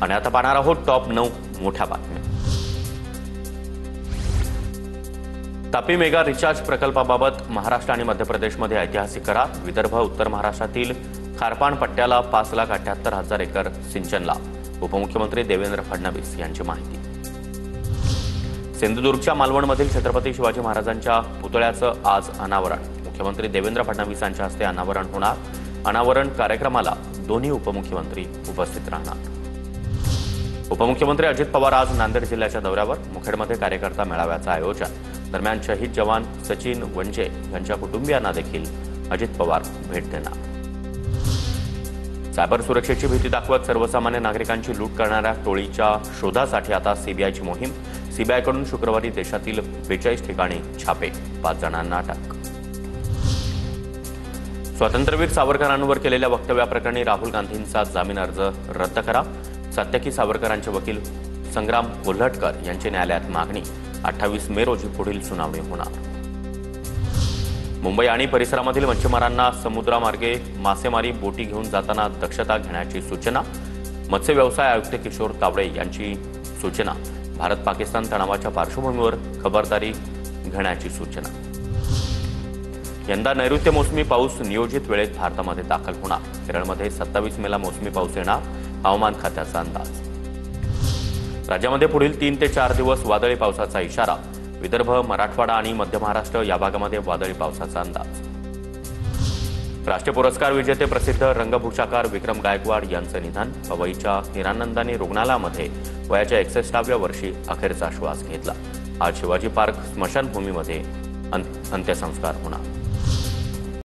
आणि आता पाहणार आहोत टॉप 9 मोठ्या बातम्या। तापी मेगा रिचार्ज प्रकल्पाबाबत महाराष्ट्र आणि मध्य प्रदेशमध्ये ऐतिहासिक करार। विदर्भ उत्तर महाराष्ट्रातील खारपाण पट्ट्याला 5,78,000 एकर सिंचनला। उपमुख्यमंत्री देवेंद्र फडणवीस यांची माहिती। सिंधुदुर्गच्या मालवणमधील छत्रपती शिवाजी महाराजांच्या पुतळ्याचं आज अनावरण। मुख्यमंत्री देवेंद्र फडणवीस यांच्या हस्ते अनावरण होणार। अनावरण कार्यक्रमाला दोन्ही उपमुख्यमंत्री उपस्थित राहणार। उपमुख्यमंत्री अजित पवार आज नांदेड जिल्ह्याच्या दौऱ्यावर। मुखेडमध्ये कार्यकर्ता मेळाव्याचं आयोजन। दरम्यान शहीद जवान सचिन वंजे यांच्या कुटुंबियांना देखील अजित पवार भेट देणार। सायबर सुरक्षेची भीती दाखवत सर्वसामान्य नागरिकांची लूट करणाऱ्या टोळीच्या शोधासाठी आता सीबीआयची मोहीम। सीबीआयकडून शुक्रवारी देशातील 42 ठिकाणी छापे, 5 जणांना अटक। स्वातंत्र्यवीर सावरकरांवर केलेल्या वक्तव्याप्रकरणी राहुल गांधींचा जामीन अर्ज रद्द करा। सत्यकी सावरकरांचे वकील संग्राम कोल्हटकर यांची न्यायालयात मागणी। 28 मे रोजी पुढील सुनावणी होणार। मुंबई आणि परिसरामधील मच्छीमारांना समुद्रामार्गे मासेमारी बोटी घेऊन जाताना दक्षता घेण्याची सूचना। मत्स्य व्यवसाय आयुक्त किशोर तावडे यांची सूचना। भारत पाकिस्तान तणावाच्या पार्श्वभूमीवर खबरदारी घेण्याची सूचना। यंदा नैऋत्य मोसमी पाऊस नियोजित वेळेत भारतामध्ये दाखल होणार। केरळमध्ये 27 मेला मोसमी पाऊस येणार, हवामान खात्याचा अंदाज। राज्यामध्ये पुढील 3 ते 4 दिवस वादळी पावसाचा इशारा। विदर्भ, मराठवाडा आणि मध्य महाराष्ट्र या भागामध्ये वादळी पावसाचा अंदाज। राष्ट्रीय पुरस्कार विजेते प्रसिद्ध रंगभूषाकार विक्रम गायकवाड यांचं निधन। पवईच्या हिरानंदानी रुग्णालयामध्ये वयाच्या 61व्या वर्षी अखेरचा श्वास घेतला। आज शिवाजी पार्क स्मशानभूमीमध्ये अंत्यसंस्कार होणार।